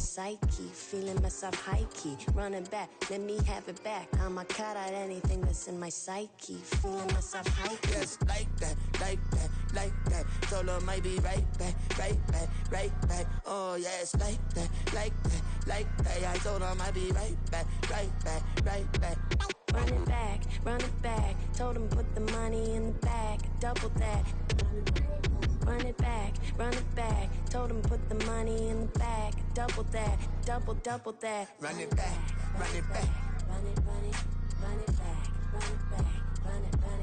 psyche. Feeling myself high-key, running back, let me have it back. I'ma cut out anything that's in my psyche. Feeling myself high-key. Yes, like that, like that, like that. Solo might be right back, right back, right back. Oh yes, like that, like that, like that. I told him I'd be right back, right back, right back. Run it back. Told him put the money in the bag, double that. Run it back. Told him put the money in the bag, double that, double that. Run it back, run it back. Run it back, run it back, run it back, run it back,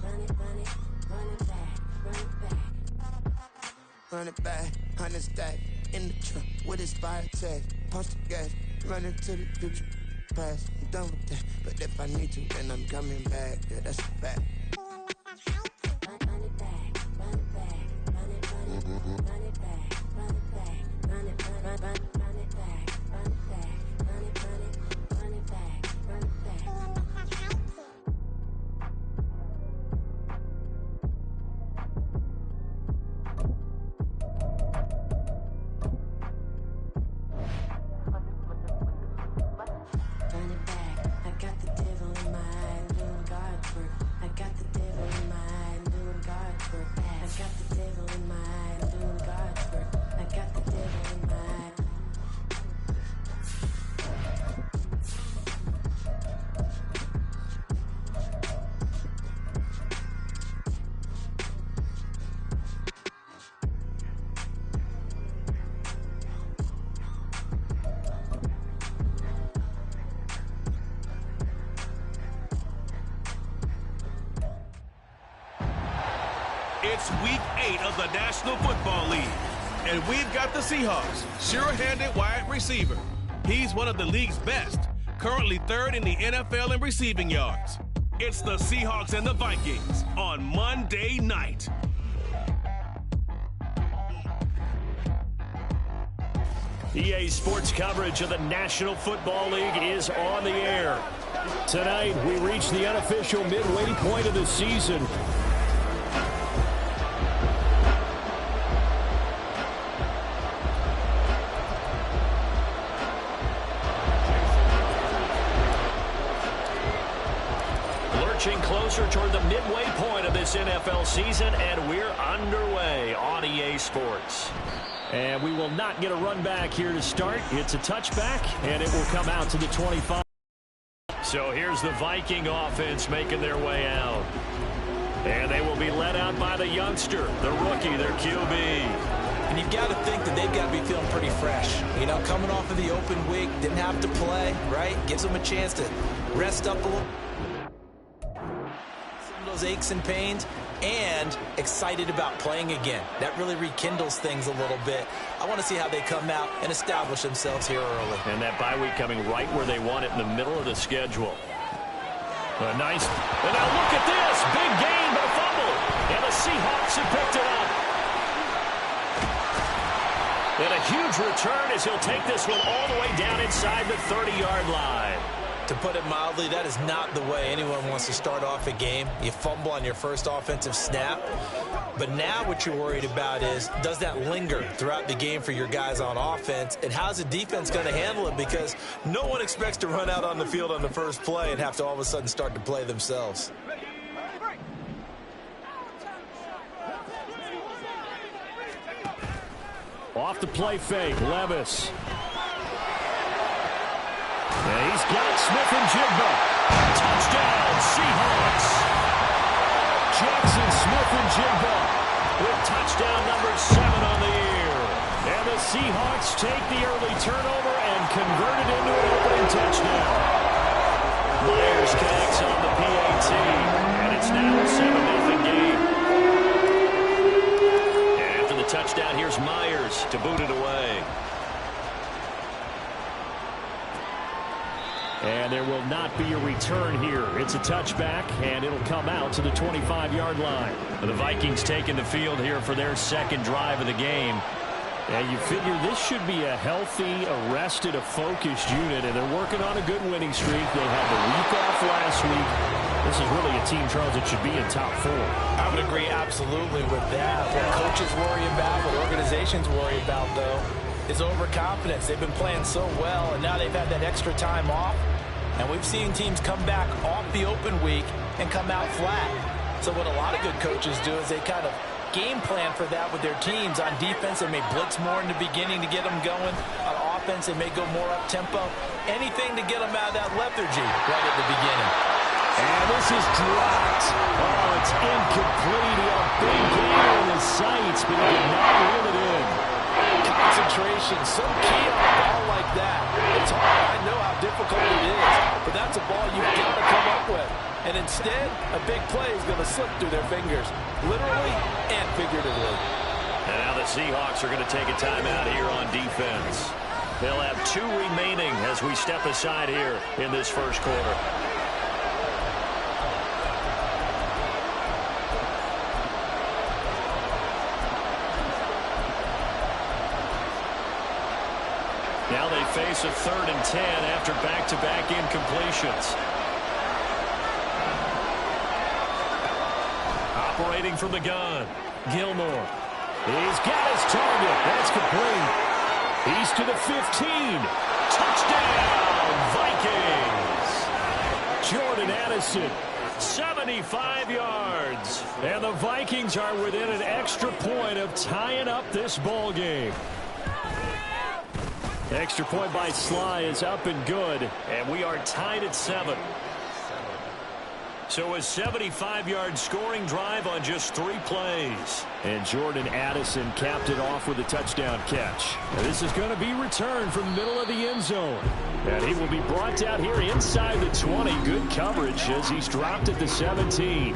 run it back, run it back. Run it back, 100 stack in the truck with his fire tag. Punch the gas, running to the future. Past, I'm done with that. But if I need to, then I'm coming back. Yeah, that's a fact. Run it back, run it back, run it back, run it back, run it back, run it back, run it back, run it back, run it back. It's week 8 of the National Football League, and we've got the Seahawks, sure-handed wide receiver. He's one of the league's best, currently 3rd in the NFL in receiving yards. It's the Seahawks and the Vikings on Monday night. EA Sports coverage of the National Football League is on the air. Tonight, we reach the unofficial midway point of the season. Closer toward the midway point of this NFL season, and we're underway on EA Sports. And we will not get a run back here to start. It's a touchback, and it will come out to the 25. So here's the Viking offense making their way out. And they will be led out by the youngster, the rookie, their QB. And you've got to think that they've got to be feeling pretty fresh. You know, coming off of the open week, didn't have to play, right? Gives them a chance to rest up a little. Those aches and pains, and excited about playing again. That really rekindles things a little bit. I want to see how they come out and establish themselves here early. And that bye week coming right where they want it, in the middle of the schedule. Nice. And now look at this. Big gain, but a fumble. And the Seahawks have picked it up. And a huge return as he'll take this one all the way down inside the 30-yard line. To put it mildly, that is not the way anyone wants to start off a game. You fumble on your first offensive snap. But now what you're worried about is, does that linger throughout the game for your guys on offense? And how's the defense going to handle it? Because no one expects to run out on the field on the first play and have to all of a sudden start to play themselves. Off the play fake, Levis. And he's got Smith-Njigba. Touchdown, Seahawks. Jackson Smith-Njigba with touchdown number 7 on the year. And the Seahawks take the early turnover and convert it into an opening touchdown. Myers connects on the PAT, and it's now a 7-0 game. And after the touchdown, here's Myers to boot it away. And there will not be a return here. It's a touchback, and it'll come out to the 25-yard line. The Vikings taking the field here for their second drive of the game. And you figure this should be a healthy, arrested, a focused unit, and they're working on a good winning streak. They had the week off last week. This is really a team, Charles, that should be in top 4. I would agree absolutely with that. What coaches worry about, what organizations worry about, though, is overconfidence. They've been playing so well, and now they've had that extra time off. And we've seen teams come back off the open week and come out flat. So what a lot of good coaches do is they kind of game plan for that with their teams. On defense, they may blitz more in the beginning to get them going. On offense, they may go more up-tempo. Anything to get them out of that lethargy right at the beginning. And this is dropped. Oh, it's incomplete. He had a big gain in his sights, but he did not reel it in. Concentration, so key on a ball like that. It's hard. I know how difficult it is, but that's a ball you've got to come up with. And instead, a big play is going to slip through their fingers, literally and figuratively. And now the Seahawks are going to take a timeout here on defense. They'll have 2 remaining as we step aside here in this first quarter. Now they face a 3rd and 10 after back-to-back incompletions. Operating from the gun, Gilmore. He's got his target. That's complete. He's to the 15. Touchdown, Vikings. Jordan Addison, 75 yards. And the Vikings are within an extra point of tying up this ball game. Extra point by Sly is up and good, and we are tied at 7. So a 75-yard scoring drive on just 3 plays. And Jordan Addison capped it off with a touchdown catch. Now this is going to be returned from the middle of the end zone. And he will be brought down here inside the 20. Good coverage as he's dropped at the 17.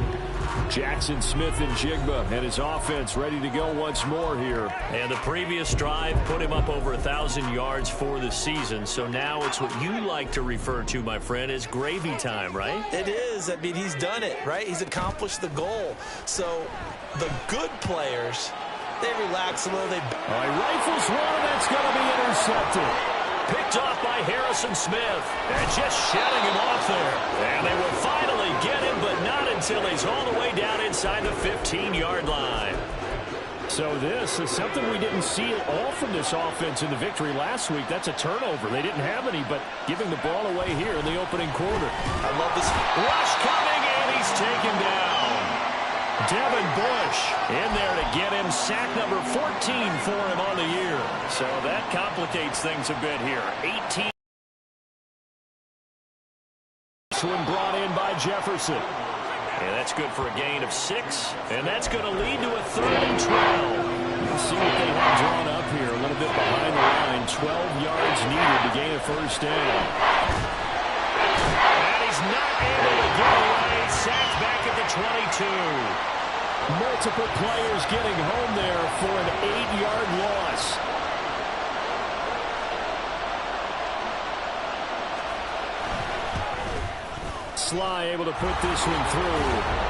Jackson Smith and Jigba and his offense ready to go once more here. And the previous drive put him up over 1,000 yards for the season. So now it's what you like to refer to, my friend, as gravy time, right? It is. I mean, he's done it, right? He's accomplished the goal. So the good players, they relax a little. All right, rifles one, that's going to be intercepted. Picked off by Harrison Smith. And just shutting him off there. And they will finally get him, but not until he's all the way down inside the 15-yard line. So this is something we didn't see at all from this offense in the victory last week. That's a turnover. They didn't have any, but giving the ball away here in the opening quarter. I love this. Rush coming, and he's taken down. Devin Bush in there to get him sack number 14 for him on the year. So that complicates things a bit here. 18. This one brought in by Jefferson. And that's good for a gain of 6. And that's going to lead to a 3rd and 12. Let's see what they have drawn up here. A little bit behind the line. 12 yards needed to gain a first down. And he's not able to get away. Sacked back at the 22. Multiple players getting home there for an 8-yard loss. Sly able to put this one through.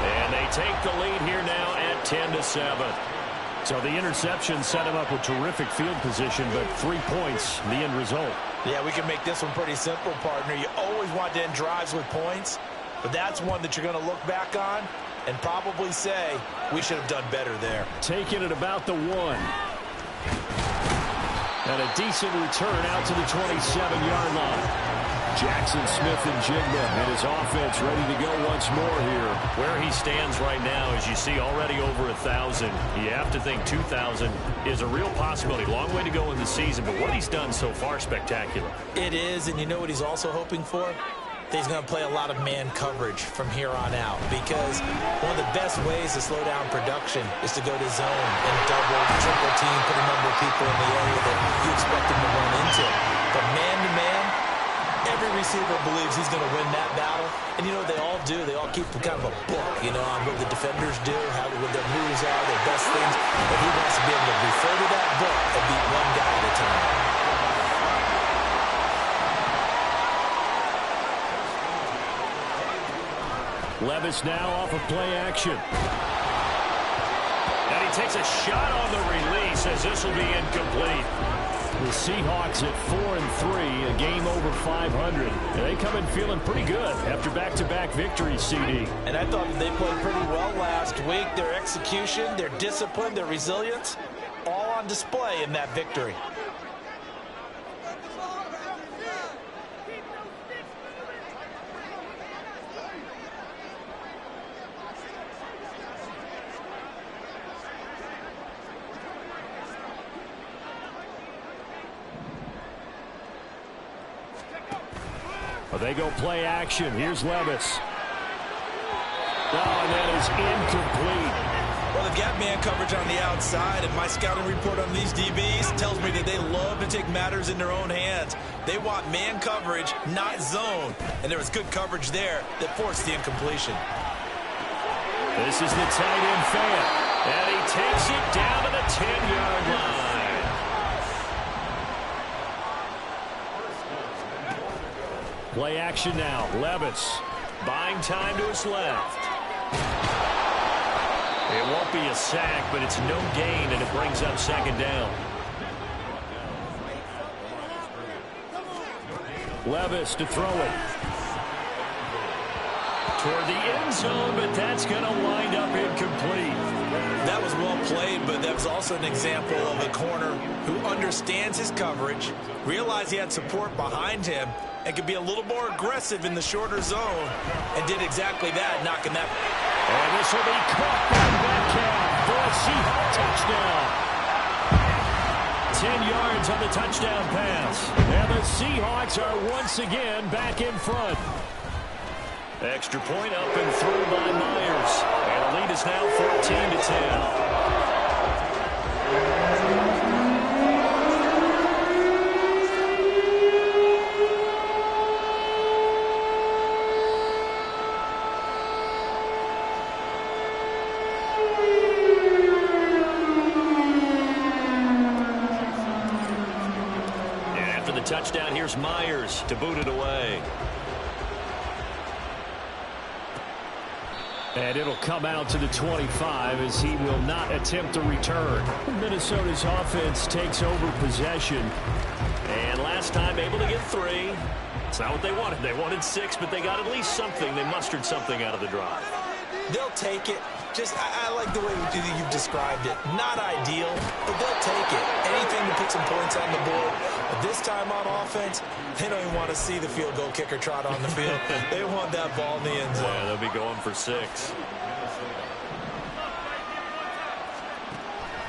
And they take the lead here now at 10-7. So the interception set him up with terrific field position, but 3 points, the end result. Yeah, we can make this one pretty simple, partner. You always want to end drives with points, but that's one that you're going to look back on and probably say, we should have done better there. Taking it about the 1. And a decent return out to the 27-yard line. Jackson Smith and Jigba and his offense ready to go once more here. Where he stands right now, as you see, already over 1,000. You have to think 2,000 is a real possibility. Long way to go in the season, but what he's done so far, spectacular. It is, and you know what he's also hoping for? He's going to play a lot of man coverage from here on out, because one of the best ways to slow down production is to go to zone and double, triple team, put a number of people in the area that you expect him to run into. But man-to-man, every receiver believes he's going to win that battle. And you know what they all do? They all keep kind of a book, you know, on what the defenders do, what their moves are, their best things. And he wants to be able to refer to that book and beat one guy at a time. Levis now off of play action. And he takes a shot on the release as this will be incomplete. The Seahawks at 4-3, a game over 500. And they come in feeling pretty good after back-to-back victories, CD. And I thought they played pretty well last week. Their execution, their discipline, their resilience, all on display in that victory. Well, they go play action. Here's Levis. Oh, and that is incomplete. Well, they've got man coverage on the outside, and my scouting report on these DBs tells me that they love to take matters in their own hands. They want man coverage, not zone. And there was good coverage there that forced the incompletion. This is the tight end fan, and he takes it down to the 10-yard line. Play action now. Levis buying time to his left. It won't be a sack, but it's no gain, and it brings up second down. Levis to throw it toward the end zone, but that's going to wind up incomplete. That was well played, but that was also an example of a corner who understands his coverage, realized he had support behind him, and could be a little more aggressive in the shorter zone, and did exactly that, knocking that. And this will be caught by Metcalf for a Seahawks touchdown. 10 yards on the touchdown pass. And the Seahawks are once again back in front. Extra point up and through by Myers. And the lead is now 14-10. Touchdown, here's Myers to boot it away. And it'll come out to the 25 as he will not attempt to return. Minnesota's offense takes over possession. And last time able to get 3. It's not what they wanted. They wanted 6, but they got at least something. They mustered something out of the drive. They'll take it. I like the way you've described it. Not ideal, but they'll take it. Anything to put some points on the board. But this time on offense, they don't even want to see the field goal kicker trot on the field. They want that ball in the end zone. Yeah, they'll be going for 6.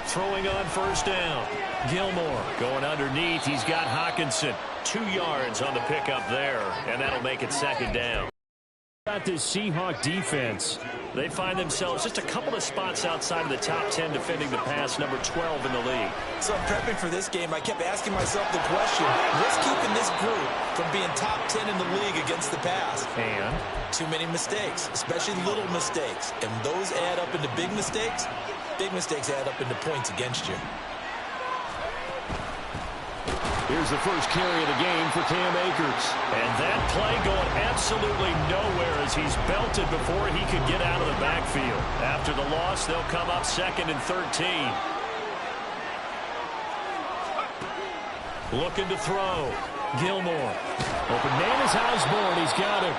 Throwing on first down. Gilmore going underneath. He's got Hawkinson. 2 yards on the pickup there, and that'll make it second down. About this Seahawk defense, they find themselves just a couple of spots outside of the top 10 defending the pass, number 12 in the league. So prepping for this game, I kept asking myself the question, what's keeping this group from being top 10 in the league against the pass? And? Too many mistakes, especially little mistakes. And those add up into big mistakes. Big mistakes add up into points against you. Here's the first carry of the game for Cam Akers. And that play going absolutely nowhere as he's belted before he could get out of the backfield. After the loss, they'll come up 2nd and 13. Looking to throw. Gilmore. Open man is Osborne. He's got him.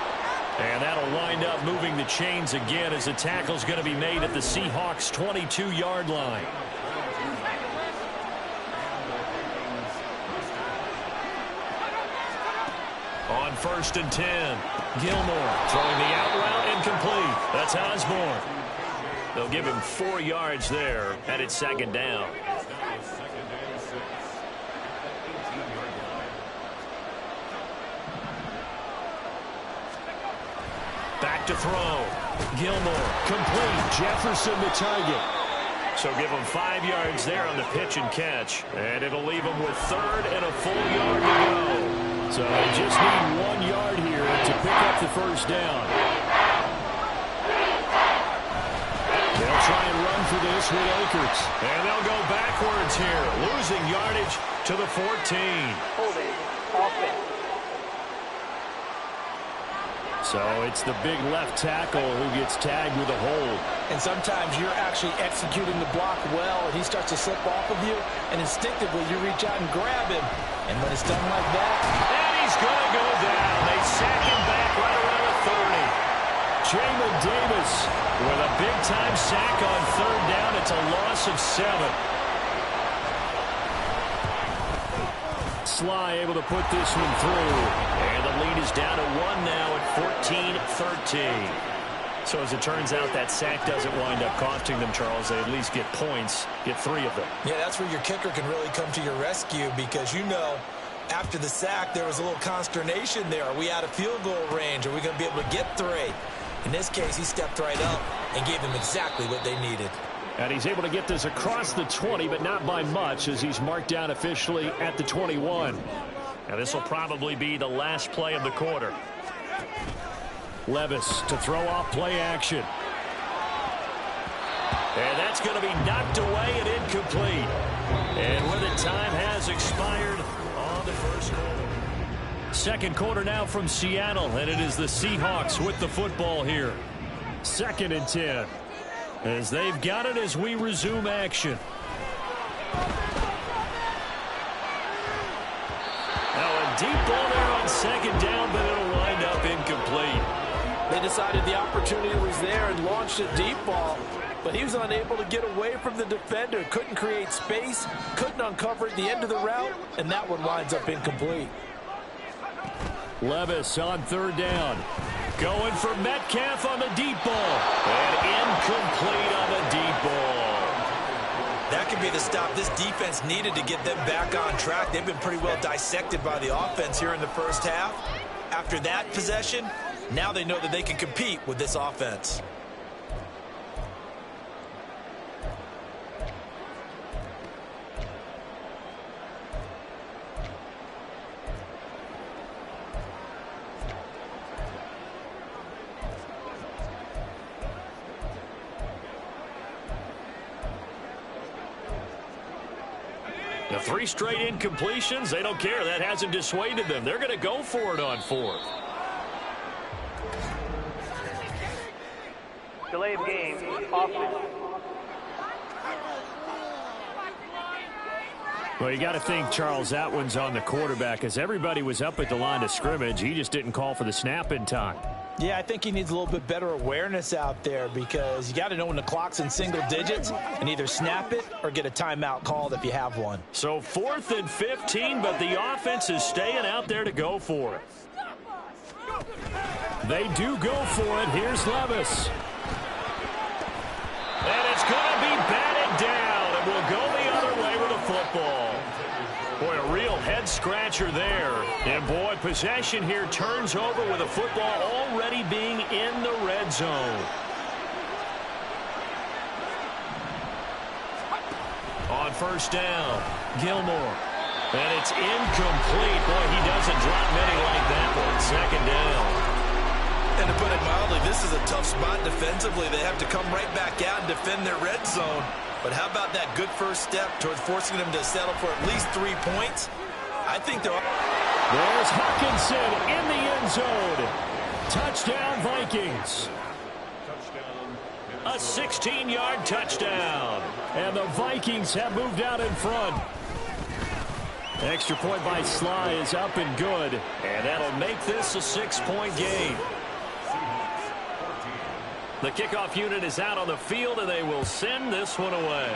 And that'll wind up moving the chains again as the tackle's going to be made at the Seahawks' 22-yard line. On 1st and 10. Gilmore throwing the out route incomplete. That's Osborne. They'll give him 4 yards there, and it's second down. Back to throw. Gilmore complete. Jefferson the target. So give him 5 yards there on the pitch and catch. And it'll leave him with 3rd and a full yard to go. So they just need 1 yard here to pick up the first down. They'll try and run for this with Akers. And they'll go backwards here, losing yardage to the 14. Holding offense. So it's the big left tackle who gets tagged with a hold. And sometimes you're actually executing the block well, and he starts to slip off of you, and instinctively you reach out and grab him. And when it's done like that, and he's going to go down. They sack him back right around the 30. Jamin Davis with a big-time sack on third down. It's a loss of 7. Sly able to put this one through. And the lead is down to 1 now at 14-13. So as it turns out, that sack doesn't wind up costing them, Charles. They at least get points, get 3 of them. Yeah, that's where your kicker can really come to your rescue, because you know after the sack there was a little consternation there. Are we out of field goal range? Are we going to be able to get 3? In this case, he stepped right up and gave them exactly what they needed. And he's able to get this across the 20, but not by much, as he's marked down officially at the 21. Now this will probably be the last play of the quarter. Levis to throw off play action. And that's going to be knocked away and incomplete. And where the time has expired on the first quarter. Second quarter now from Seattle, and it is the Seahawks with the football here. 2nd and 10. As they've got it as we resume action. Now a deep ball there on 2nd down, but it'll wind up incomplete. They decided the opportunity was there and launched a deep ball, but he was unable to get away from the defender. Couldn't create space, couldn't uncover at the end of the route, and that one winds up incomplete. Levis on 3rd down. Going for Metcalf on the deep ball. And incomplete on the deep ball. That could be the stop this defense needed to get them back on track. They've been pretty well dissected by the offense here in the first half. After that possession, now they know that they can compete with this offense. The 3 straight incompletions, they don't care. That hasn't dissuaded them. They're going to go for it on 4th. Delay of game, offense. Well, you got to think, Charles, that one's on the quarterback, as everybody was up at the line of scrimmage. He just didn't call for the snap in time. Yeah, I think he needs a little bit better awareness out there, because you got to know when the clock's in single digits and either snap it or get a timeout called if you have one. So 4th and 15, but the offense is staying out there to go for it. They do go for it. Here's Levis. And it's going to be batted down, and we'll go the other way with a football. Boy, a real head-scratcher there. And, boy, possession here turns over with a football already being in the red zone. On 1st down, Gilmore. And it's incomplete. Boy, he doesn't drop many like that one. 2nd down. And to put it mildly, this is a tough spot defensively. They have to come right back out and defend their red zone. But how about that good first step towards forcing them to settle for at least 3 points? I think they're... There's Hawkinson in the end zone. Touchdown, Vikings. A 16-yard touchdown. And the Vikings have moved out in front. Extra point by Sly is up and good. And that'll make this a 6-point game. The kickoff unit is out on the field, and they will send this one away.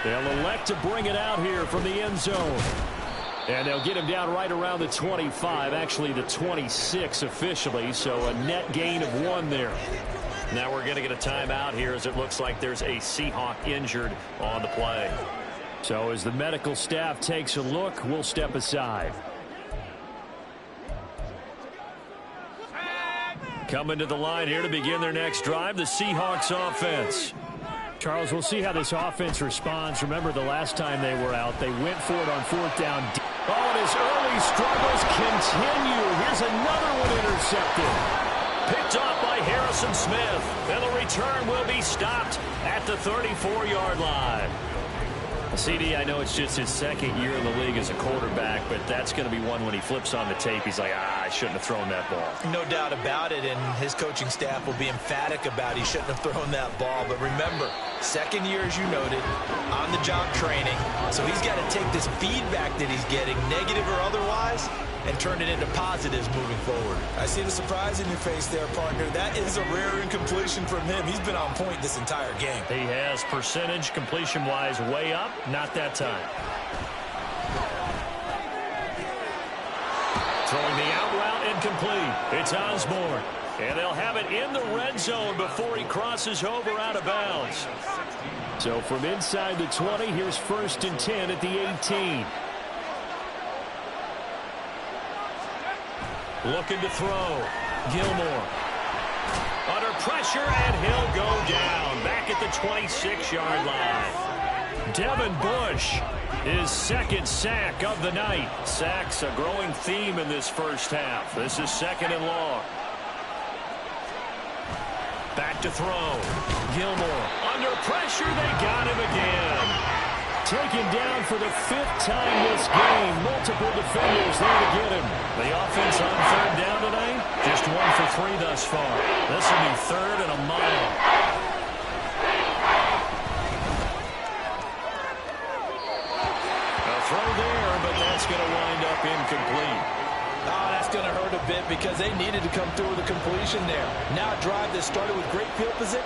They'll elect to bring it out here from the end zone. And they'll get him down right around the 25, actually the 26 officially, so a net gain of 1 there. Now we're going to get a timeout here, as it looks like there's a Seahawk injured on the play. So as the medical staff takes a look, we'll step aside. Coming to the line here to begin their next drive, the Seahawks offense. Charles, we'll see how this offense responds. Remember, the last time they were out, they went for it on 4th down. Oh, and his early struggles continue. Here's another one intercepted. Picked off by Harrison Smith. And the return will be stopped at the 34-yard line. CD, I know it's just his second year in the league as a quarterback, but that's going to be one when he flips on the tape, he's like, I shouldn't have thrown that ball. No doubt about it, and his coaching staff will be emphatic about he shouldn't have thrown that ball. But remember, second year, as you noted, on-the-job training. So he's got to take this feedback that he's getting, negative or otherwise, and turn it into positives moving forward. I see the surprise in your face there, partner. That is a rare incompletion from him. He's been on point this entire game. He has percentage completion-wise way up. Not that time. Throwing the out route incomplete. It's Osborne. And they'll have it in the red zone before he crosses over out of bounds. So from inside the 20, here's 1st and 10 at the 18. Looking to throw. Gilmore. Under pressure, and he'll go down. Back at the 26-yard line. Devin Bush, his second sack of the night. Sacks a growing theme in this first half. This is 2nd and long. Back to throw. Gilmore. Under pressure, they got him again. Taken down for the 5th time this game. Multiple defenders there to get him. The offense on 3rd down tonight, just 1 for 3 thus far. This will be 3rd and a mile. A throw there, but that's going to wind up incomplete. Oh, that's going to hurt a bit because they needed to come through with a completion there. Now a drive that started with great field position.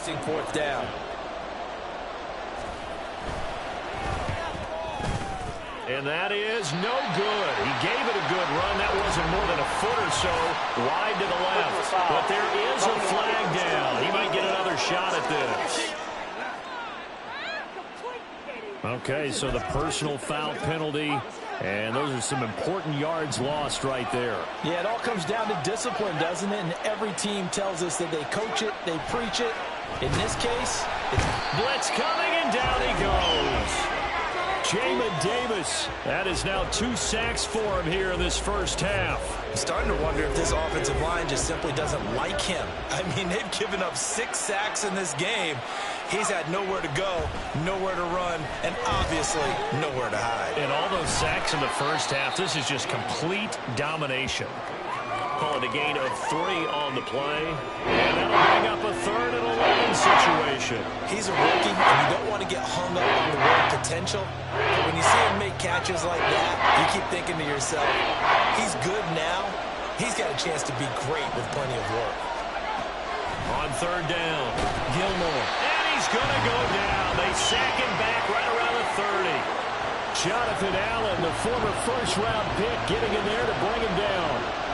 Facing 4th down. And that is no good. He gave it a good run. That wasn't more than a foot or so wide to the left. But there is a flag down. He might get another shot at this. Okay, so the personal foul penalty, and those are some important yards lost right there. Yeah, it all comes down to discipline, doesn't it? And every team tells us that they coach it, they preach it. In this case, it's blitz coming, and down he goes. Jamin Davis, that is now 2 sacks for him here in this first half. I'm starting to wonder if this offensive line just simply doesn't like him. I mean, they've given up 6 sacks in this game. He's had nowhere to go, nowhere to run, and obviously nowhere to hide. And all those sacks in the first half, this is just complete domination. Call it a gain of 3 on the play. And that'll bring up a 3rd and 11 situation. He's a rookie, and you don't want to get hung up on the word potential. But when you see him make catches like that, you keep thinking to yourself, he's good now. He's got a chance to be great with plenty of work. On 3rd down, Gilmore. And he's going to go down. They sack him back right around the 30. Jonathan Allen, the former first-round pick, getting in there to bring him down.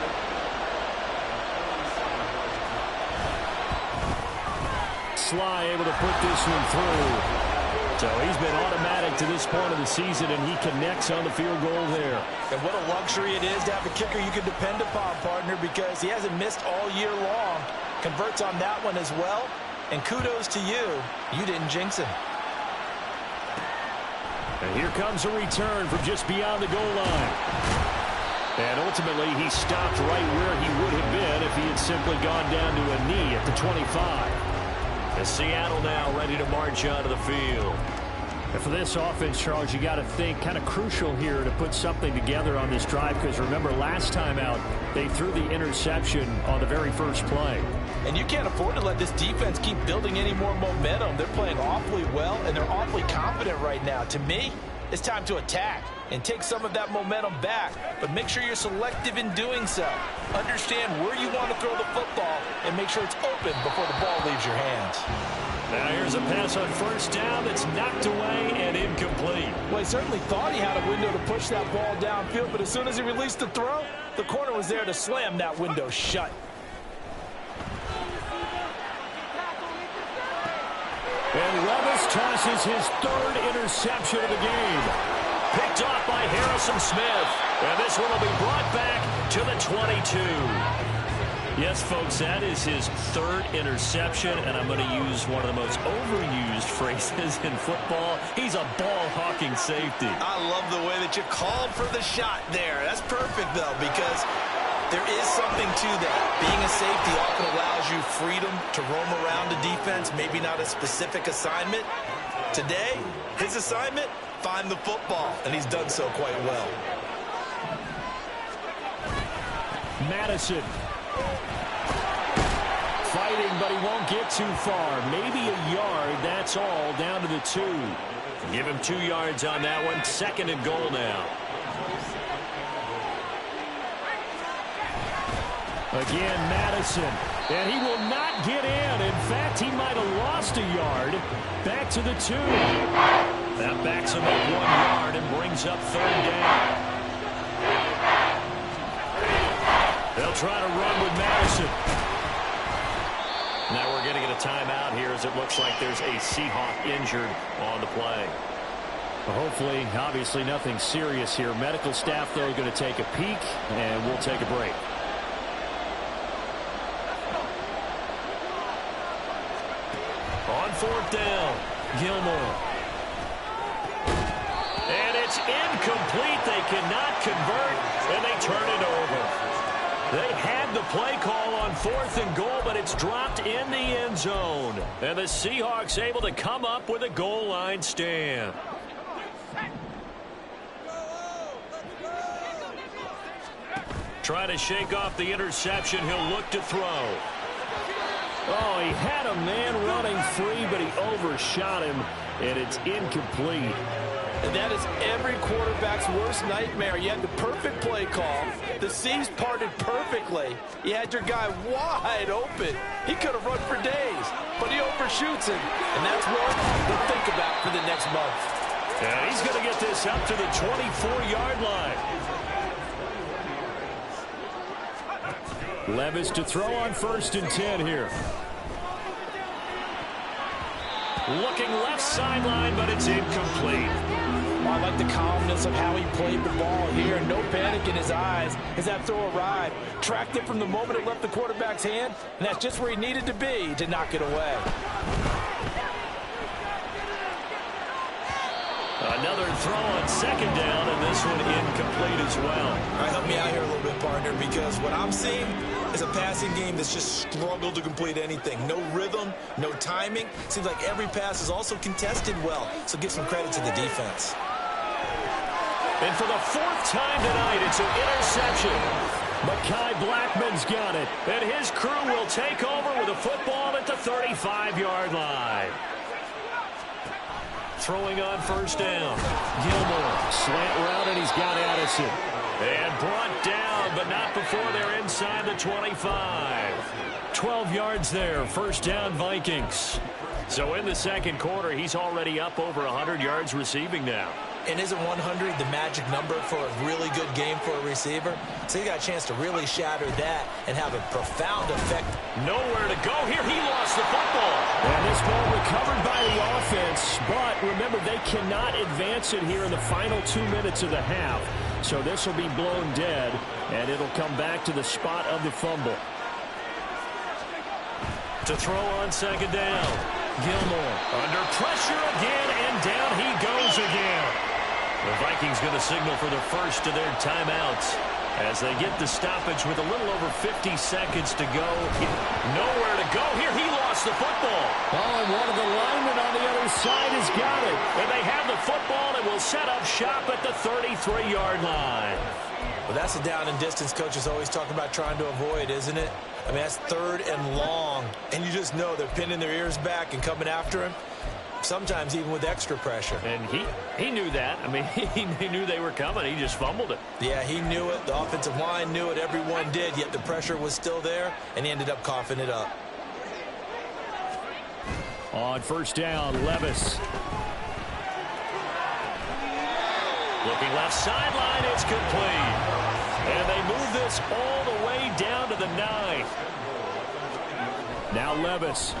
Sly able to put this one through. So he's been automatic to this point of the season, and he connects on the field goal there. And what a luxury it is to have a kicker you can depend upon, partner, because he hasn't missed all year long. Converts on that one as well. And kudos to you. You didn't jinx him. And here comes a return from just beyond the goal line. And ultimately, he stopped right where he would have been if he had simply gone down to a knee at the 25. And Seattle now ready to march onto the field. And for this offense, Charles, you got to think kind of crucial here to put something together on this drive, because remember last time out they threw the interception on the very first play. And you can't afford to let this defense keep building any more momentum. They're playing awfully well, and they're awfully confident right now. To me, it's time to attack and take some of that momentum back. But make sure you're selective in doing so. Understand where you want to throw the football and make sure it's open before the ball leaves your hands. Now here's a pass on first down that's knocked away and incomplete. Well, he certainly thought he had a window to push that ball downfield, but as soon as he released the throw, the corner was there to slam that window shut. And Levis tosses his third interception of the game. Picked off by Harrison Smith. And this one will be brought back to the 22. Yes, folks, that is his third interception, and I'm going to use one of the most overused phrases in football. He's a ball-hawking safety. I love the way that you called for the shot there. That's perfect, though, because there is something to that. Being a safety often allows you freedom to roam around the defense, maybe not a specific assignment. Today, his assignment, find the football, and he's done so quite well. Madison. Fighting, but he won't get too far. Maybe a yard, that's all, down to the 2. Give him 2 yards on that one. 2nd and goal now. Again, Madison. And he will not get in. In fact, he might have lost a yard. Back to the 2. That backs him up 1 yard and brings up 3rd down. They'll try to run with Madison. Now we're going to get a timeout here as it looks like there's a Seahawk injured on the play. Well, hopefully, obviously nothing serious here. Medical staff, though, going to take a peek, and we'll take a break. On 4th down, Gilmore. And it's incomplete. They cannot convert, and they turn it over. They had the play call on 4th and goal, but it's dropped in the end zone. And the Seahawks able to come up with a goal line stand. Trying to shake off the interception. He'll look to throw. Oh, he had a man running free, but he overshot him, and it's incomplete. And that is every quarterback's worst nightmare. You had the perfect play call. The seams parted perfectly. You had your guy wide open. He could have run for days, but he overshoots him. And that's one to think about for the next month. And he's going to get this up to the 24-yard line. Levis to throw on 1st and 10 here. Looking left sideline, but it's incomplete. I like the calmness of how he played the ball here. No panic in his eyes as that throw arrived. Tracked it from the moment it left the quarterback's hand, and that's just where he needed to be to knock it away. Another throw on 2nd down, and this one incomplete as well. All right, help me out here a little bit, partner, because what I'm seeing is a passing game that's just struggled to complete anything. No rhythm, no timing. Seems like every pass is also contested well, so give some credit to the defense. And for the 4th time tonight, it's an interception. Mekhi Blackman's got it, and his crew will take over with the football at the 35-yard line. Throwing on 1st down. Gilmore, slant route, and he's got Addison. And brought down, but not before they're inside the 25. 12 yards there, 1st down Vikings. So in the 2nd quarter, he's already up over 100 yards receiving now. And isn't 100 the magic number for a really good game for a receiver? So he got a chance to really shatter that and have a profound effect. Nowhere to go here. He lost the football. And this ball recovered by the offense. But remember, they cannot advance it here in the final 2 minutes of the half. So this will be blown dead, and it'll come back to the spot of the fumble. To throw on 2nd down. Gilmore under pressure again, and down he goes again. The Vikings going to signal for the first of their timeouts as they get the stoppage with a little over 50 seconds to go. Nowhere to go here. He lost the football. Oh, and one of the linemen on the other side has got it. And they have the football and will set up shop at the 33-yard line. Well, that's a down and distance coaches always talk about trying to avoid, isn't it? I mean, that's 3rd and long, and you just know they're pinning their ears back and coming after him. sometimes even with extra pressure. And he knew that. I mean, he knew they were coming. He just fumbled it. Yeah, he knew it. The offensive line knew it. Everyone did, yet the pressure was still there, and he ended up coughing it up. On first down, Levis. Looking left sideline, it's complete. And they move this all the way down to the 9. Now Levis.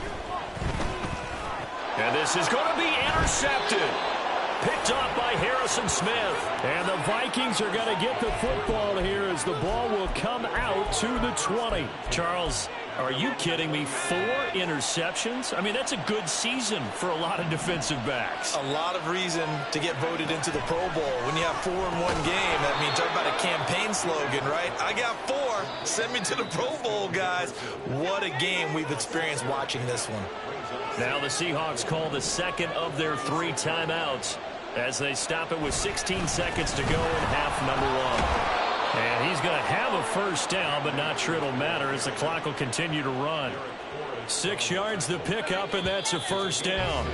And this is going to be intercepted. Picked off by Harrison Smith. And the Vikings are going to get the football here as the ball will come out to the 20. Charles, are you kidding me? 4 interceptions? I mean, that's a good season for a lot of defensive backs. A lot of reason to get voted into the Pro Bowl. When you have 4 in one game, that means talk about a campaign slogan, right? I got 4. Send me to the Pro Bowl, guys. What a game we've experienced watching this one. Now the Seahawks call the second of their 3 timeouts as they stop it with 16 seconds to go in half number 1. And he's going to have a first down, but not sure it'll matter as the clock will continue to run. 6 yards the pickup, and that's a first down.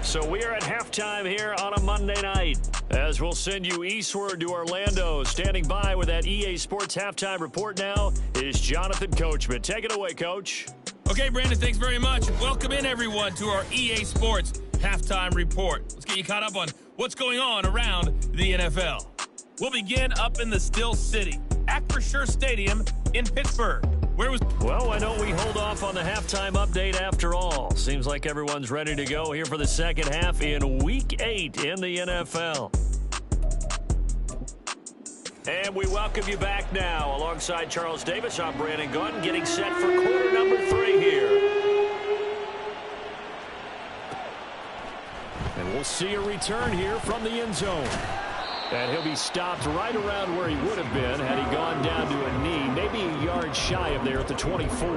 So we are at halftime here on a Monday night as we'll send you eastward to Orlando. Standing by with that EA Sports halftime report now is Jonathan Coachman. Take it away, Coach. Okay, Brandon, thanks very much. Welcome in, everyone, to our EA Sports halftime report. Let's get you caught up on what's going on around the NFL. We'll begin up in the Still City, Acrisure Stadium in Pittsburgh. Well, why don't we hold off on the halftime update after all? Seems like everyone's ready to go here for the second half in Week 8 in the NFL. And we welcome you back now. Alongside Charles Davis, I'm Brandon Gunn, getting set for quarter number 3 here. And we'll see a return here from the end zone. And he'll be stopped right around where he would have been had he gone down to a knee, maybe a yard shy of there at the 24.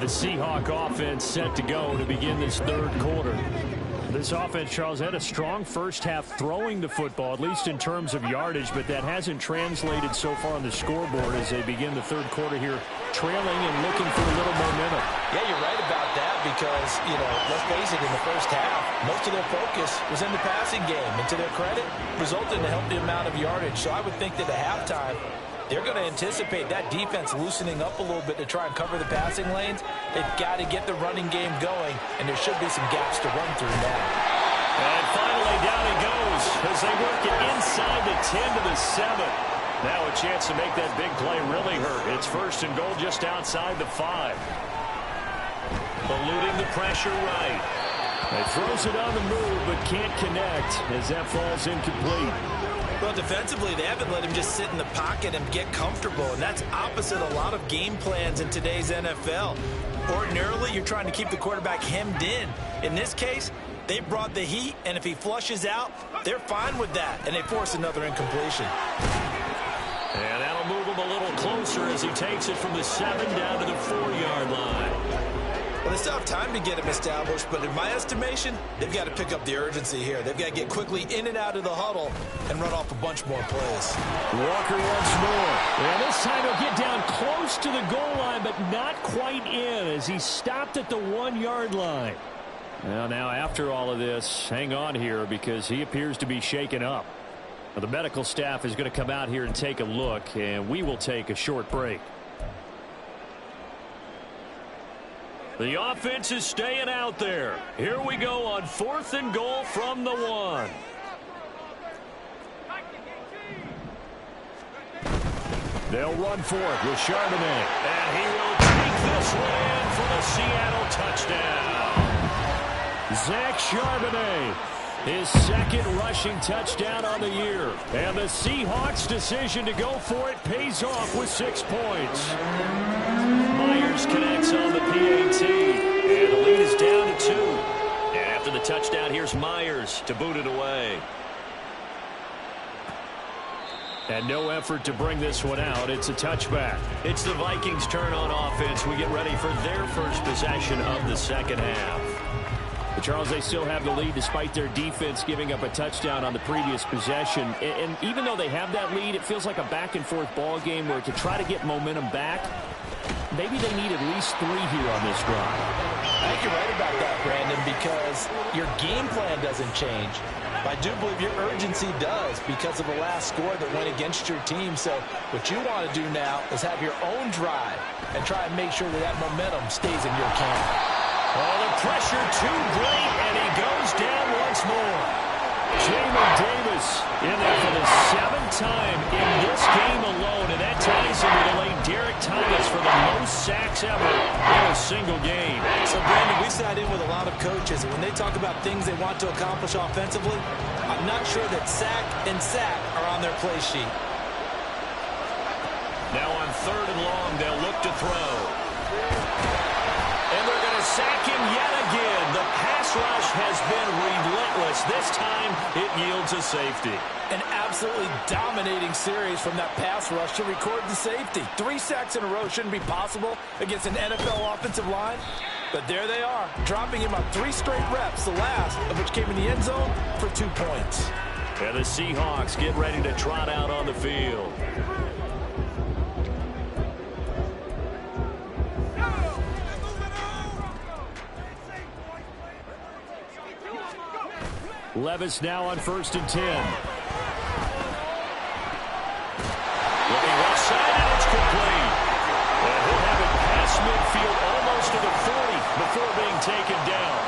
The Seahawk offense set to go to begin this third quarter. This offense, Charles, had a strong first half throwing the football, at least in terms of yardage, but that hasn't translated so far on the scoreboard as they begin the third quarter here, trailing and looking for a little momentum. Yeah, you're right about that because, let's face it, in the first half, most of their focus was in the passing game. And to their credit, resulted in a healthy amount of yardage. So I would think that at halftime, they're going to anticipate that defense loosening up a little bit to try and cover the passing lanes. They've got to get the running game going, and there should be some gaps to run through now. And finally, down he goes as they work it inside the 10 to the 7. Now a chance to make that big play really hurt. It's first and goal just outside the 5. Eluding the pressure right. He throws it on the move, but can't connect as that falls incomplete. Well, defensively, they haven't let him just sit in the pocket and get comfortable, and that's opposite a lot of game plans in today's NFL. Ordinarily, you're trying to keep the quarterback hemmed in. In this case, they brought the heat, and if he flushes out, they're fine with that, and they force another incompletion. And that'll move him a little closer as he takes it from the 7 down to the 4-yard line. Well, they still have time to get him established, but in my estimation, they've got to pick up the urgency here. They've got to get quickly in and out of the huddle and run off a bunch more plays. Walker once more. And this time he'll get down close to the goal line, but not quite in as he stopped at the 1-yard line. Now after all of this, hang on here because he appears to be shaken up. Now, the medical staff is going to come out here and take a look, and we will take a short break. The offense is staying out there. Here we go on 4th and goal from the 1. They'll run for it with Charbonnet. And he will take this one in for the Seattle touchdown. Zach Charbonnet, his second rushing touchdown on the year. And the Seahawks' decision to go for it pays off with 6 points. Myers connects on the PAT, and the lead is down to 2. And after the touchdown, here's Myers to boot it away. And no effort to bring this one out. It's a touchback. It's the Vikings' turn on offense. We get ready for their first possession of the second half. But Charles, they still have the lead despite their defense giving up a touchdown on the previous possession. And even though they have that lead, it feels like a back-and-forth ball game where to try to get momentum back, maybe they need at least 3 here on this drive. I think you're right about that, Brandon, because your game plan doesn't change. I do believe your urgency does because of the last score that went against your team. So what you want to do now is have your own drive and try and make sure that that momentum stays in your camp. Oh, the pressure too great, and he goes down once more. Jamin Davis in there for the 7th time in this game alone, and that ties him to the late Derek Thomas for the most sacks ever in a single game. So, Brandon, we sat in with a lot of coaches, and when they talk about things they want to accomplish offensively, I'm not sure that sack and sack are on their play sheet. Now on 3rd and long, they'll look to throw. And they're going to sack him yet again. The pass rush has been relentless. This time, it yields a safety. An absolutely dominating series from that pass rush to record the safety. 3 sacks in a row shouldn't be possible against an NFL offensive line. But there they are, dropping him on 3 straight reps, the last of which came in the end zone for 2 points. And the Seahawks get ready to trot out on the field. Levis now on 1st and 10. Looking left side, and it's complete. And he'll have it past midfield almost to the 40 before being taken down.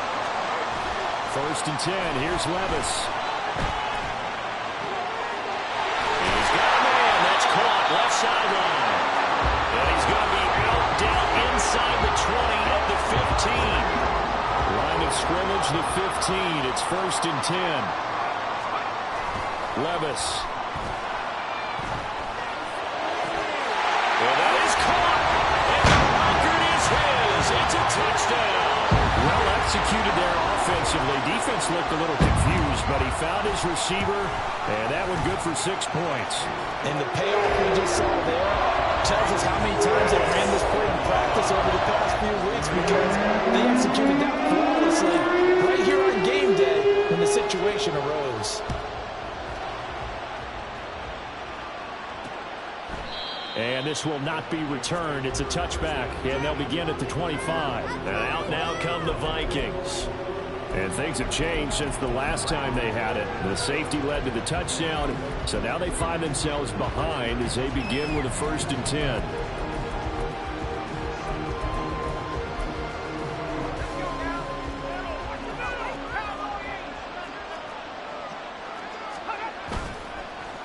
1st and 10, here's Levis. He's got a man, that's caught, left sideline. And he's going to be out, down inside the 20 at the 15. Line of scrimmage, the 15. It's 1st and 10. Levis. Well, that is caught. And the record is his. It's a touchdown. Well executed there offensively. Defense looked a little confused, but he found his receiver, and that one good for 6 points. And the payoff we just saw there tells us how many times they ran this play in practice over the past few weeks, because they executed that flawlessly right here on game day when the situation arose. And this will not be returned. It's a touchback, and they'll begin at the 25. And out now come the Vikings. And things have changed since the last time they had it. The safety led to the touchdown, so now they find themselves behind as they begin with a 1st and 10.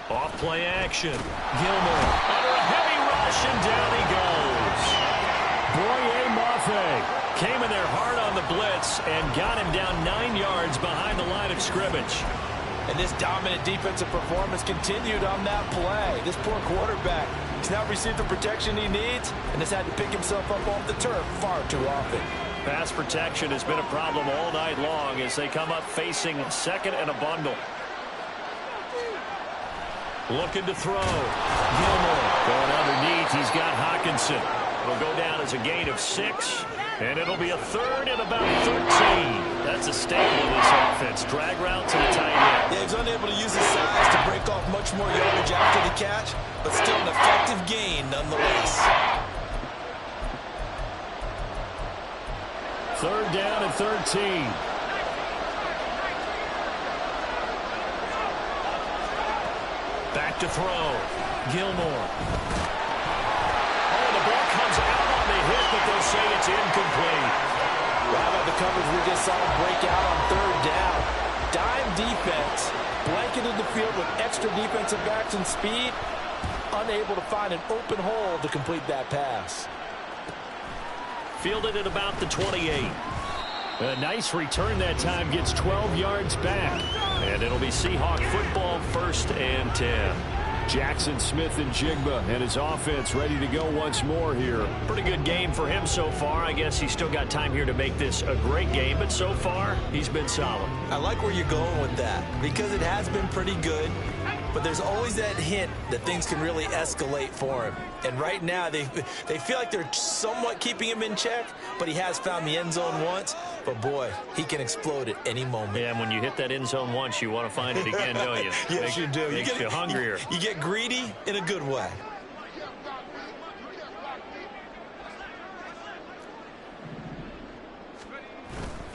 Off-play action. Gilmore under a heavy rush, and down he goes. Boye Mafe came in there hard on the blitz and got him down 9 yards behind the line of scrimmage. And this dominant defensive performance continued on that play. This poor quarterback has now received the protection he needs and has had to pick himself up off the turf far too often. Pass protection has been a problem all night long as they come up facing 2nd and a bundle. Looking to throw. Gilmore going underneath. He's got Hawkinson. It'll go down as a gain of 6. And it'll be a 3rd and about 13. That's a staple of this offense. Drag route to the tight end. Yeah, he's unable to use his size to break off much more yardage after the catch, but still an effective gain nonetheless. 3rd down and 13. Back to throw. Gilmore. Oh, the ball comes out on the hit, but they'll say it's incomplete. Well, how about the coverage we just saw break out on 3rd down? Dime defense, blanketed the field with extra defensive backs and speed, unable to find an open hole to complete that pass. Fielded at about the 28. A nice return that time, gets 12 yards back. And it'll be Seahawk football, 1st and 10. Jackson Smith and Jigba and his offense ready to go once more here. Pretty good game for him so far. I guess he's still got time here to make this a great game, but so far he's been solid. I like where you're going with that because it has been pretty good, but there's always that hint that things can really escalate for him. And right now they feel like they're somewhat keeping him in check, but he has found the end zone once. But boy, he can explode at any moment. Yeah, and when you hit that end zone once, you want to find it again, don't you? Yes, you do. Makes you hungrier. You get greedy in a good way.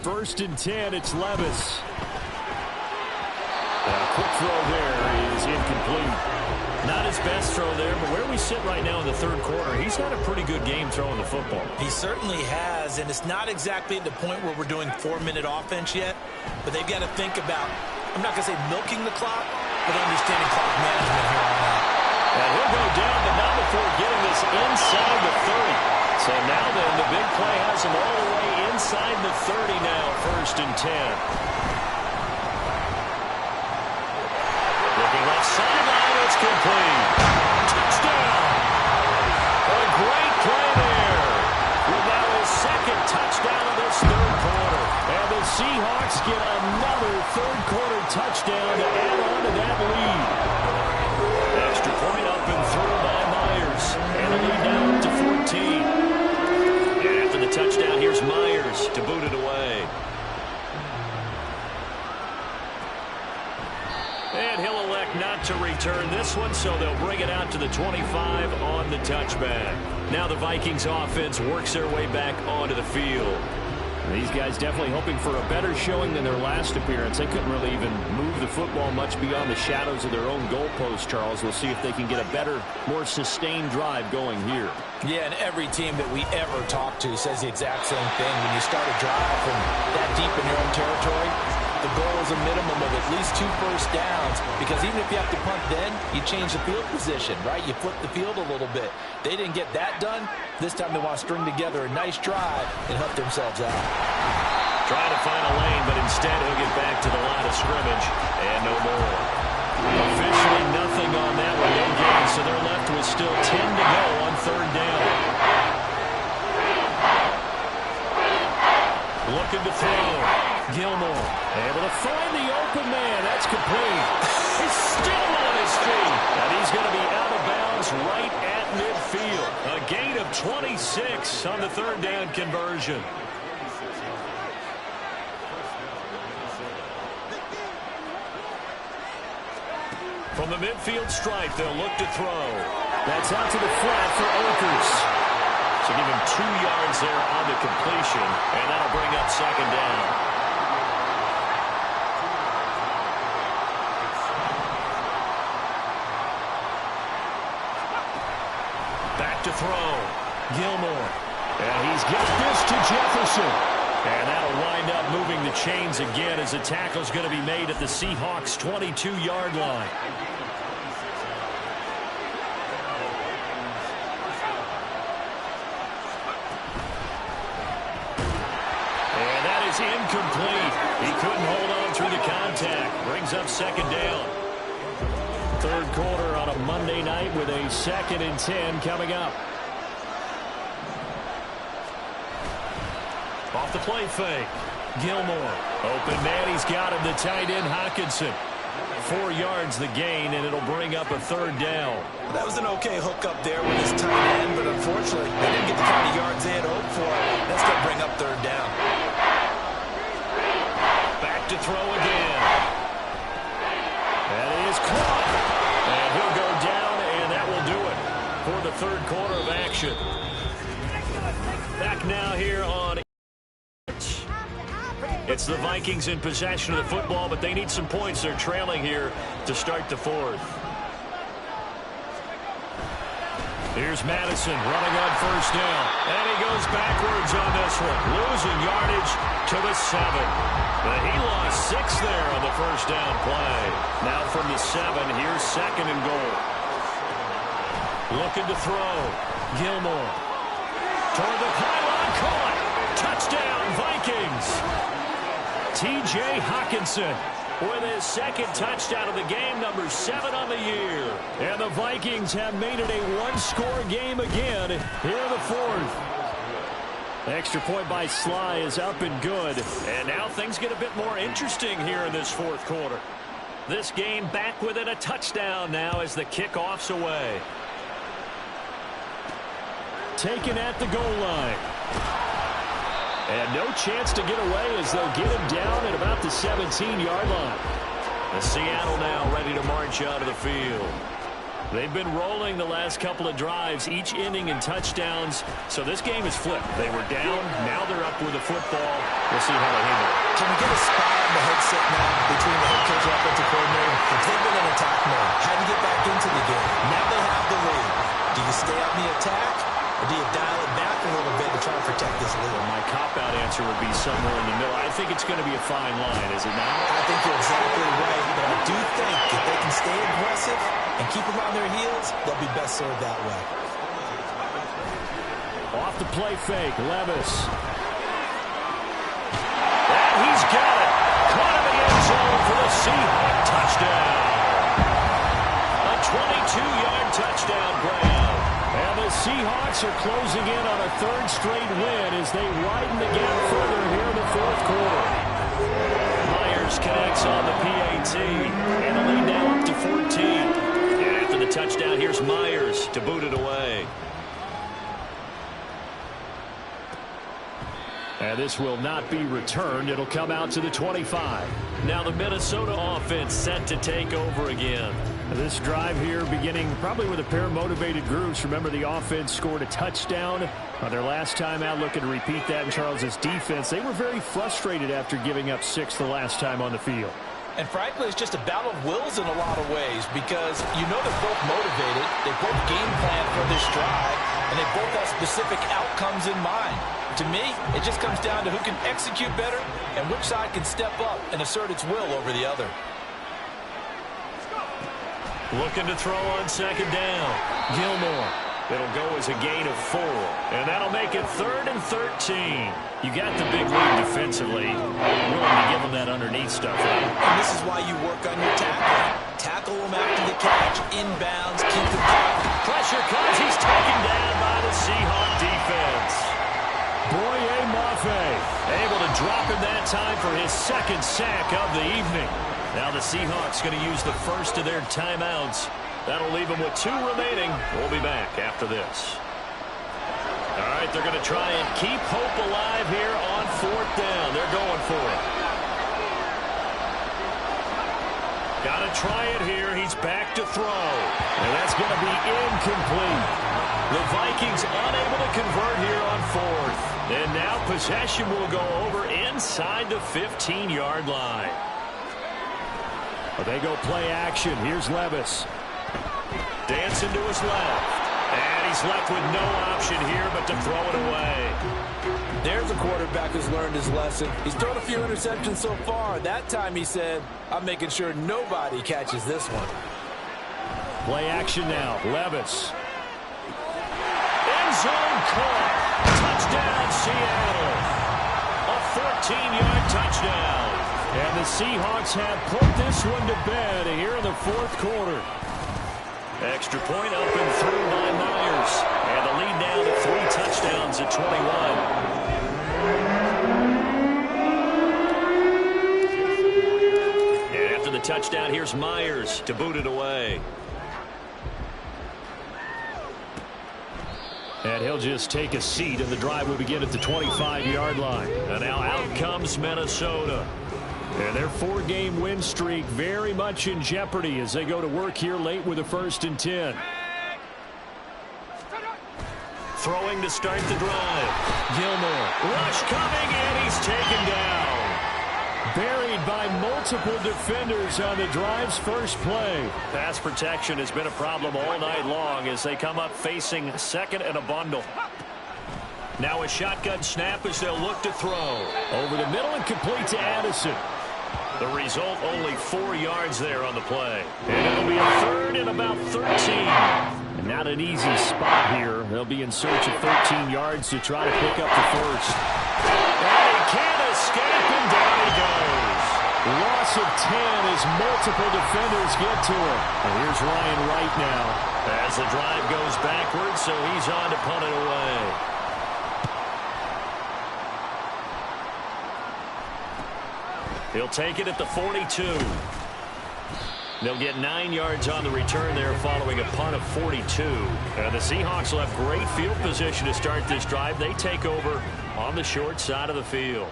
First and 10, it's Levis. Quick throw there is incomplete. Not his best throw there, but where we sit right now in the third quarter, he's had a pretty good game throwing the football. He certainly has, and it's not exactly at the point where we're doing 4-minute offense yet, but they've got to think about, I'm not going to say milking the clock, but understanding clock management here on out. And he'll go down, but not before getting this inside the 30. So now then, the big play has him all the way inside the 30 now, first and 10. Looking left sideline, it's complete. Touchdown! A great play there. With now his second touchdown of this third quarter. And the Seahawks get another third quarter touchdown to add on to that lead. Extra point up and through by Myers. And the lead now up to 14. And after the touchdown, here's Myers to boot it away. And he'll elect not to return this one, so they'll bring it out to the 25 on the touchback. Now the Vikings offense works their way back onto the field. These guys definitely hoping for a better showing than their last appearance. They couldn't really even move the football much beyond the shadows of their own goalpost, Charles. We'll see if they can get a better, more sustained drive going here. Yeah, and every team that we ever talk to says the exact same thing. When you start a drive from that deep in your own territory, the goal is a minimum of at least 2 first downs, because even if you have to punt then, you change the field position, right? You flip the field a little bit. They didn't get that done. This time they want to string together a nice drive and help themselves out. Trying to find a lane, but instead he'll get back to the line of scrimmage, and no more. Officially nothing on that one, no gain, so they're left with still 10 to go on third down. Looking to throw. Gilmore able to find the open man. That's complete. He's still on his feet. And he's going to be out of bounds right at midfield. A gain of 26 on the third down conversion. From the midfield stripe, they'll look to throw. That's out to the flat for Oakers. So give him 2 yards there on the completion, and that'll bring up second down. Back to throw. Gilmore. And he's got this to Jefferson. And that'll wind up moving the chains again as the tackle's going to be made at the Seahawks' 22-yard line. And that is incomplete. He couldn't hold on through the contact. Brings up second down. Third quarter on a Monday night with a 2nd and 10 coming up. Off the play fake. Gilmore. Open man. He's got him. The tight end, Hockenson. 4 yards the gain, and it'll bring up a third down. That was an okay hook up there with his tight end, but unfortunately, they didn't get the kind of yards they had hoped for. That's going to bring up third down. Back to throw again. That is caught. And he'll go down, and that will do it for the third quarter of action. Back now here on. It's the Vikings in possession of the football, but they need some points. They're trailing here to start the fourth. Here's Madison running on first down. And he goes backwards on this one. Losing yardage to the 7. But he lost 6 there on the first down play. Now from the 7, here's second and goal. Looking to throw. Gilmore. Toward the pylon, caught. Touchdown, Vikings. T.J. Hockenson with his second touchdown of the game, number 7 on the year. And the Vikings have made it a one-score game again here in the fourth. Extra point by Sly is up and good. And now things get a bit more interesting here in this fourth quarter. This game back within a touchdown now as the kickoff's away. Taken at the goal line. And no chance to get away as they'll get him down at about the 17-yard line. The Seattle now ready to march out of the field. They've been rolling the last couple of drives, each inning in touchdowns. So this game is flipped. They were down. Now they're up with the football. We'll see how they handle it. Can we get a spot on the headset now between the head coach and offensive coordinator? They've been in attack mode. Had to get back into the game. Now they have the lead. Do you stay on the attack, or do you dial it back a little bit to try and protect this lead? My cop-out answer would be somewhere in the middle. I think it's going to be a fine line, is it not? I think you're exactly right, but I do think if they can stay aggressive and keep them on their heels, they'll be best served that way. Off the play fake, Levis. And he's got it. Caught in the end zone for the Seahawks touchdown. A 22-yard touchdown grab. And the Seahawks are closing in on a third straight win as they widen the gap further here in the fourth quarter. Myers connects on the PAT, and the lead now up to 14. And after the touchdown, here's Myers to boot it away. And this will not be returned. It'll come out to the 25. Now the Minnesota offense set to take over again. This drive here beginning probably with a pair of motivated groups. Remember, the offense scored a touchdown on their last time out. Looking to repeat that in Charles's defense. They were very frustrated after giving up 6 the last time on the field. And frankly, it's just a battle of wills in a lot of ways because you know they're both motivated. They both game plan for this drive, and they both have specific outcomes in mind. To me, it just comes down to who can execute better and which side can step up and assert its will over the other. Looking to throw on second down. Gilmore. It'll go as a gain of 4. And that'll make it 3rd and 13. You got the big lead defensively. Willing to give them that underneath stuff, right? And this is why you work on your tackling. Tackle them after the catch, inbounds, keep the clock. Pressure comes. He's taken down by the Seahawk defense. Boye Mafe able to drop him that time for his second sack of the evening. Now the Seahawks going to use the first of their timeouts. That'll leave them with 2 remaining. We'll be back after this. All right, they're going to try and keep hope alive here on 4th down. They're going for it. Got to try it here. He's back to throw. And that's going to be incomplete. The Vikings unable to convert here on 4th. And now possession will go over inside the 15-yard line. They go play action. Here's Levis. Dancing to his left. And he's left with no option here but to throw it away. There's a quarterback who's learned his lesson. He's thrown a few interceptions so far. That time he said, I'm making sure nobody catches this one. Play action now. Levis. End zone caught. Touchdown, Seattle. A 14-yard touchdown. And the Seahawks have put this one to bed here in the 4th quarter. Extra point up and through by Myers. And the lead now to 3 touchdowns at 21. And after the touchdown, here's Myers to boot it away. And he'll just take a seat, and the drive will begin at the 25-yard line. And now out comes Minnesota. And their 4-game win streak very much in jeopardy as they go to work here late with a 1st and 10. Throwing to start the drive. Gilmore. Rush coming, and he's taken down. Buried by multiple defenders on the drive's first play. Pass protection has been a problem all night long as they come up facing 2nd and a bundle. Now a shotgun snap as they'll look to throw. Over the middle and complete to Addison. The result, only 4 yards there on the play. And it'll be a 3rd and about 13. And not an easy spot here. They'll be in search of 13 yards to try to pick up the first. And he can't escape, and down he goes. Loss of 10 as multiple defenders get to him. And here's Ryan Wright now. As the drive goes backwards, so he's on to punt it away. He'll take it at the 42. They'll get 9 yards on the return there following a punt of 42. And the Seahawks will have great field position to start this drive. They take over on the short side of the field.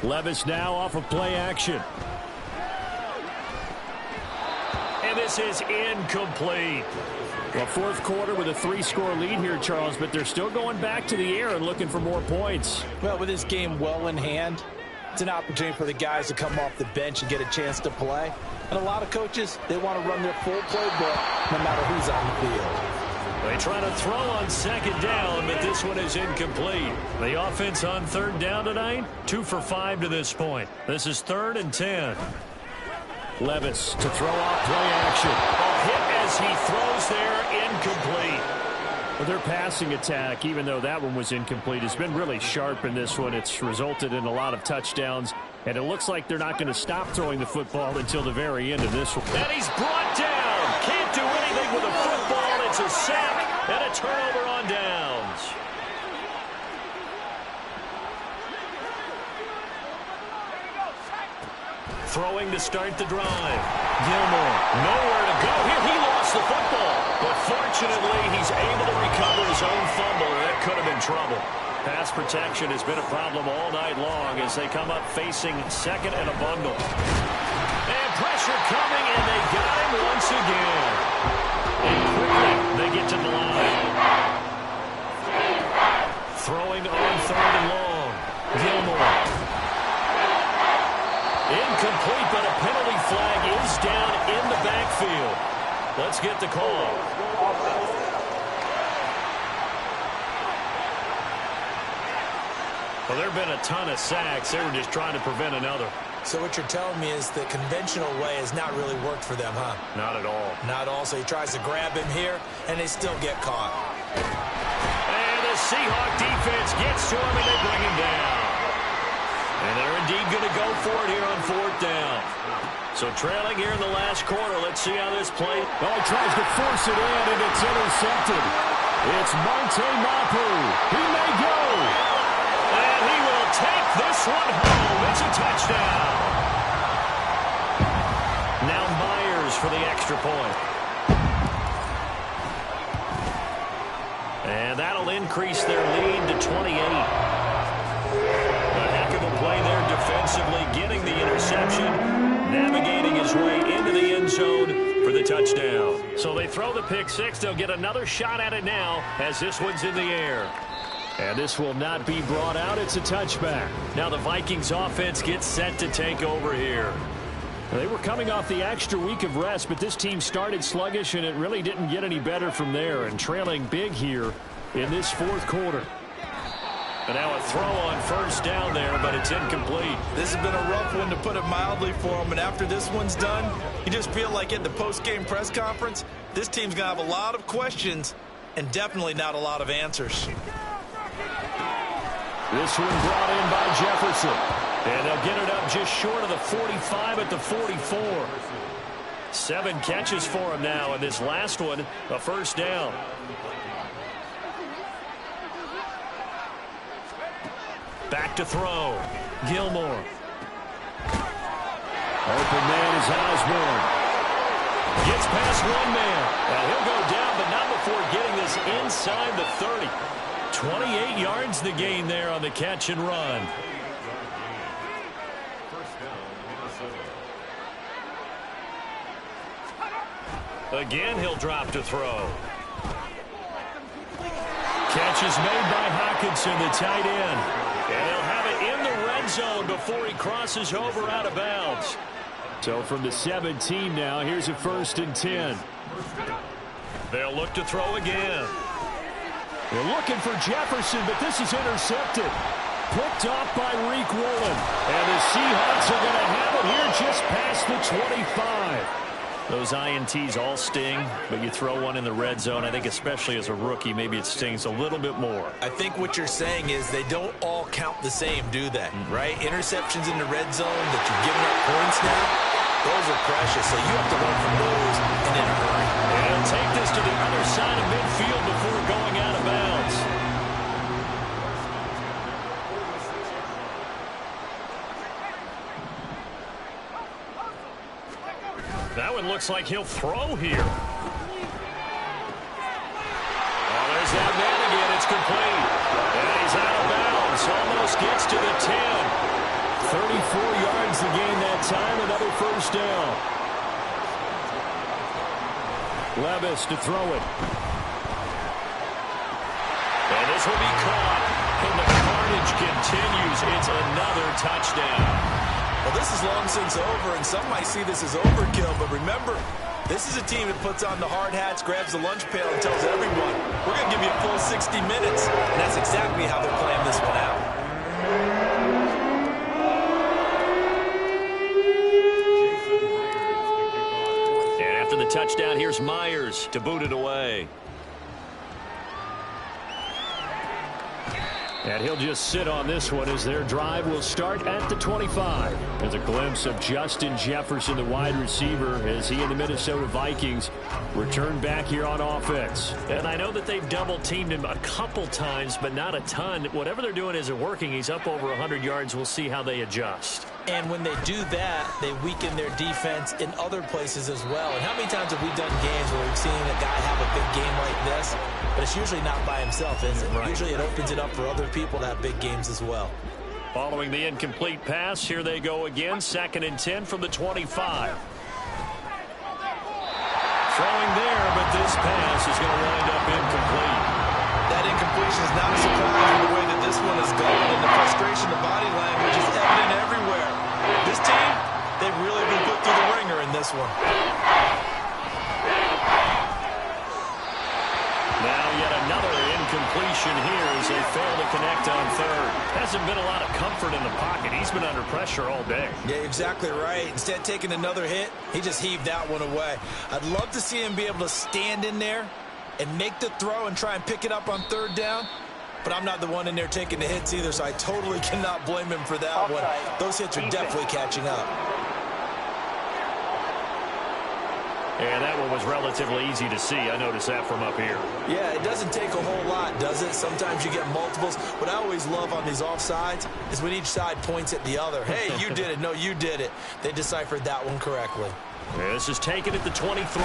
Levis now off of play action. And this is incomplete. Well, fourth quarter with a 3-score lead here, Charles, but they're still going back to the air and looking for more points. Well, with this game well in hand, it's an opportunity for the guys to come off the bench and get a chance to play. And a lot of coaches, they want to run their full playbook no matter who's on the field. They try to throw on second down, but this one is incomplete. The offense on third down tonight, 2 for 5 to this point. This is 3rd and 10. Levis to throw off play action. A hit as he throws there, incomplete. Well, their passing attack, even though that one was incomplete, has been really sharp in this one. It's resulted in a lot of touchdowns, and it looks like they're not going to stop throwing the football until the very end of this one. And he's brought down. Can't do anything with a football. It's a sack and a turnover on downs. Throwing to start the drive. Gilmore, nowhere to go here. He lost the football. But fortunately, he's able to recover his own fumble, or that could have been trouble. Pass protection has been a problem all night long as they come up facing second and a bundle. And pressure coming, and they got him once again. And quickly, they get to the line. Throwing on third and long. Gilmore. Incomplete, but a penalty flag is down in the backfield. Let's get the call. Well, there have been a ton of sacks. They were just trying to prevent another. So what you're telling me is the conventional way has not really worked for them, huh? Not at all. Not at all. So he tries to grab him here, and they still get caught. And the Seahawk defense gets to him, and they bring him down. And they're indeed going to go for it here on 4th down. So trailing here in the last quarter. Let's see how this plays. Oh, he tries to force it in, and it's intercepted. It's Monte Mapu. He may go. And he will take this one home. It's a touchdown. Now Myers for the extra point. And that'll increase their lead to 28. A heck of a play there defensively, getting the interception, navigating his way into the end zone for the touchdown. So they throw the pick six. They'll get another shot at it now as this one's in the air. And this will not be brought out. It's a touchback. Now the Vikings offense gets set to take over here. They were coming off the extra week of rest, but this team started sluggish, and it really didn't get any better from there, and trailing big here in this 4th quarter. And now a throw on first down there, but it's incomplete. This has been a rough one, to put it mildly, for him. And after this one's done, you just feel like at the post-game press conference, this team's going to have a lot of questions and definitely not a lot of answers. This one brought in by Jefferson. And they'll get it up just short of the 45 at the 44. 7 catches for him now, and this last one, a first down. Back to throw. Gilmore. Open man is Osborne. Gets past one man. And he'll go down, but not before getting this inside the 30. 28 yards the gain there on the catch and run. Again, he'll drop to throw. Catch is made by Hockenson, the tight end. And he'll have it in the red zone before he crosses over out of bounds. So from the 17 now, here's a 1st and 10. They'll look to throw again. They're looking for Jefferson, but this is intercepted. Picked off by Reek Woolen. And the Seahawks are going to have it here just past the 25. Those INTs all sting, but you throw one in the red zone, I think especially as a rookie, maybe it stings a little bit more. I think what you're saying is they don't all count the same, do they? Right? Interceptions in the red zone that you're giving up points now, those are precious, so you have to learn from those and in a hurry. And he'll take this to the other side of midfield before going out of bounds. That one looks like he'll throw here. Oh, there's that man again. It's complete. And he's out of bounds. Almost gets to the 10. 34 yards the gain that time. Another first down. Levis to throw it. And this will be caught. And the carnage continues. It's another touchdown. Well, this is long since over, and some might see this as overkill, but remember, this is a team that puts on the hard hats, grabs the lunch pail, and tells everyone, we're going to give you a full 60 minutes. And that's exactly how they're playing this one out. And after the touchdown, here's Myers to boot it away. And he'll just sit on this one as their drive will start at the 25. There's a glimpse of Justin Jefferson, the wide receiver, as he and the Minnesota Vikings return back here on offense. And I know that they've double-teamed him a couple times, but not a ton. Whatever they're doing isn't working. He's up over 100 yards. We'll see how they adjust. And when they do that, they weaken their defense in other places as well. And how many times have we done games where we've seen a guy have a big game like this, but it's usually not by himself, is it? Right. Usually it opens it up for other people to have big games as well. Following the incomplete pass, here they go again. 2nd and 10 from the 25. Throwing there, but this pass is going to wind up incomplete. That incompletion is not a surprise in the way that this one has gone, and the frustration, the body language is evident everywhere. This team, they've really been put through the ringer in this one. Now yet another incompletion here as they fail to connect on 3rd. Hasn't been a lot of comfort in the pocket. He's been under pressure all day. Yeah, exactly right. Instead of taking another hit, he just heaved that one away. I'd love to see him be able to stand in there and make the throw and try and pick it up on 3rd down. But I'm not the one in there taking the hits either, so I totally cannot blame him for that one. Those hits are definitely catching up. And that one was relatively easy to see. I noticed that from up here. Yeah, it doesn't take a whole lot, does it? Sometimes you get multiples. What I always love on these offsides is when each side points at the other. Hey, you did it. No, you did it. They deciphered that one correctly. Yeah, this is taken at the 23.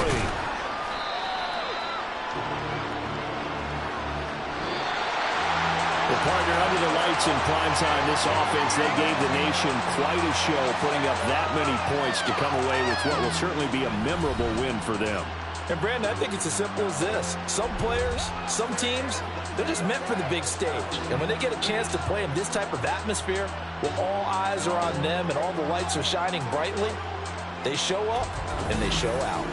Well, partner, under the lights in primetime, this offense, they gave the nation quite a show, putting up that many points to come away with what will certainly be a memorable win for them. And, Brandon, I think it's as simple as this. Some players, some teams, they're just meant for the big stage. And when they get a chance to play in this type of atmosphere, where all eyes are on them and all the lights are shining brightly, they show up and they show out.